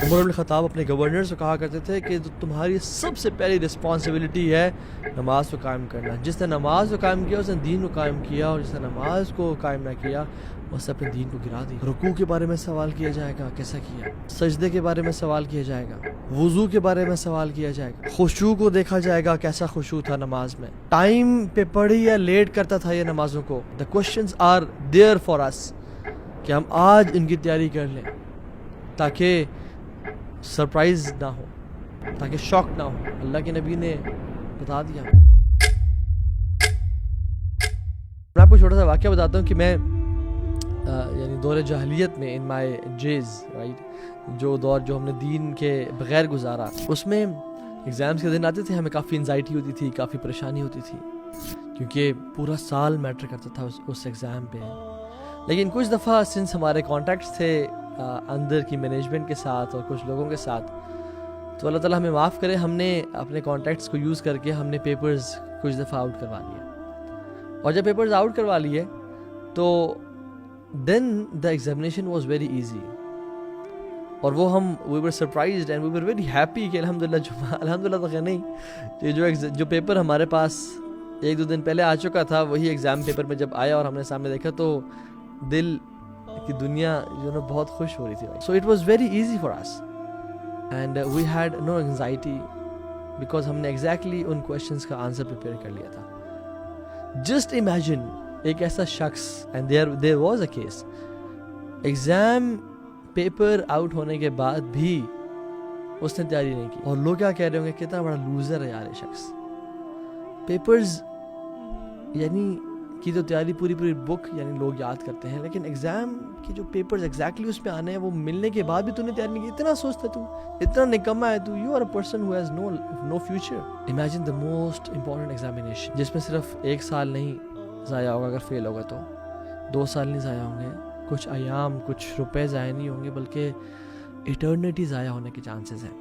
عمر بن خطاب اپنے گورنر سے کہا کرتے تھے کہ تمہاری سب سے پہلی رسپانسبلٹی ہے نماز کو قائم کرنا. جس نے نماز کو قائم کیا اس نے دین کو قائم کیا, اور جس نے نماز کو قائم نہ کیا اس نے اپنے دین کو گرا دی. رکوع کے بارے میں سوال کیا جائے گا, کیسا کیا. سجدے کے بارے میں سوال کیا جائے گا. وضو کے بارے میں سوال کیا جائے گا. خشوع کو دیکھا جائے گا, کیسا خشوع تھا نماز میں. ٹائم پہ پڑھی یا لیٹ کرتا تھا یہ نمازوں کو. دا کوسچنز آر دیئر فار اس کہ ہم آج ان کی تیاری کر لیں تاکہ سرپرائز نہ ہو, تاکہ شوق نہ ہو. اللہ کے نبی نے بتا دیا. میں آپ کو چھوٹا سا واقعہ بتاتا ہوں کہ میں یعنی دور جاہلیت میں ان مائی جیز رائٹ, جو دور جو ہم نے دین کے بغیر گزارا, اس میں ایگزامس کے دن آتے تھے, ہمیں کافی انزائٹی ہوتی تھی, کافی پریشانی ہوتی تھی, کیونکہ پورا سال میٹر کرتا تھا اس ایگزام پہ. لیکن کچھ دفعہ سنس ہمارے کانٹیکٹس تھے اندر کی مینجمنٹ کے ساتھ اور کچھ لوگوں کے ساتھ, تو اللہ تعالیٰ ہمیں معاف کرے, ہم نے اپنے کانٹیکٹس کو یوز کر کے ہم نے پیپرز کچھ دفعہ آؤٹ کروا لیے. اور جب پیپرز آؤٹ کروا لیے تو then the examination was very easy, اور وہ ہم we were surprised and we were very happy کہ الحمدللہ تو نہیں, جو پیپر ہمارے پاس ایک دو دن پہلے آ چکا تھا وہی ایگزام پیپر میں جب آیا اور ہم نے سامنے دیکھا تو دل کی دنیا جو نا بہت خوش ہو رہی تھی. So it was very easy for us and we had no anxiety because ہم نے ایگزیکٹلی ان کویشچنس کا آنسر پریپیئر کر لیا تھا. جسٹ امیجن ایک ایسا شخص, and there was a case, exam paper out ہونے کے بعد بھی اس نے تیاری نہیں کی, اور لوگ کیا کہہ رہے ہوں گے کتنا بڑا لوزر ہے یار یہ شخص. پیپرز یعنی کی تو تیاری پوری بک یعنی لوگ یاد کرتے ہیں, لیکن ایگزام کی جو پیپرز ایگزیکٹلی اس میں آنے ہیں وہ ملنے کے بعد بھی تو نے تیاری نہیں کی. اتنا سوچتا تو, اتنا نکما ہے تو, you are a person who has no future. Imagine the most important examination جس میں صرف 1 سال نہیں ضائع ہوگا, اگر فیل ہوگا تو 2 سال نہیں ضائع ہوں گے, کچھ ایام کچھ روپے ضائع نہیں ہوں گے, بلکہ ایٹرنیٹی ضائع ہونے کے چانسز ہیں.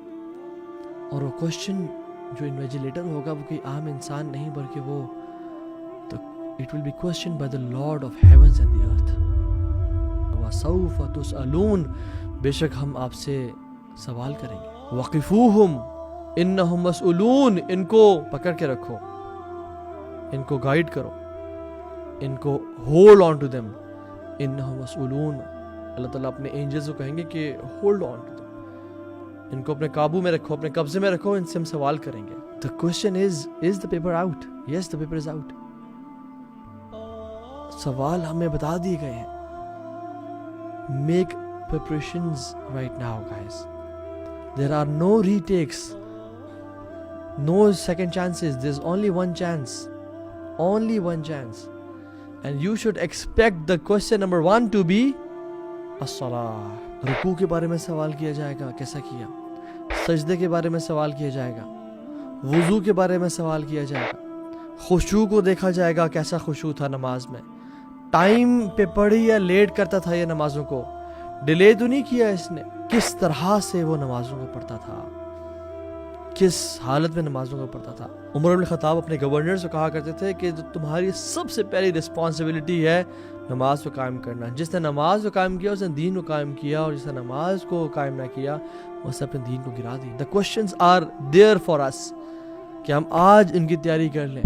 اور وہ کوشچن جو انویجیلیٹر ہوگا وہ کوئی عام انسان نہیں, بلکہ وہ it will be questioned by the Lord of heavens and the earth. وَسَوْفَ تُسْأَلُونَ, بے شک ہم آپ سے سوال کریں گے. وَقِفُوهُمْ إِنَّهُمْ مَسْئُولُونَ, ان کو پکڑ کے رکھو, ان کو گائیڈ کرو, ان کو hold on to them. إِنَّهُمْ مَسْئُولُونَ, اللہ تعالیٰ اپنے اینجلز کو کہیں گے کہ hold on to them, ان کو اپنے قابو میں رکھو, اپنے قبضے میں رکھو, ان سے ہم سوال کریں گے. The question is the paper out? Yes, the paper is out. سوال ہمیں بتا دیے گئے ہیں. Make preparations right now, guys. There are no retakes, no second chances. There's only one chance. Only one chance. And you should expect the question number 1 to be as-salah. رکوع کے بارے میں سوال کیا جائے گا, کیسا کیا. سجدے کے بارے میں سوال کیا جائے گا. وضو کے بارے میں سوال کیا جائے گا. خشوع کو دیکھا جائے گا, کیسا خشوع تھا نماز میں. ٹائم پہ پڑھی یا لیٹ کرتا تھا یہ نمازوں کو, ڈیلے تو نہیں کیا اس نے. کس طرح سے وہ نمازوں کو پڑھتا تھا, کس حالت میں نمازوں کو پڑھتا تھا. عمر بن خطاب اپنے گورنر سے کہا کرتے تھے کہ تمہاری سب سے پہلی رسپانسبلٹی ہے نماز کو قائم کرنا. جس نے نماز کو قائم کیا اس نے دین کو قائم کیا, اور جس نے نماز کو قائم نہ کیا اس نے اپنے دین کو گرا دی. دا کوسچنز آر دیئر فار اس کہ ہم آج ان کی تیاری کر لیں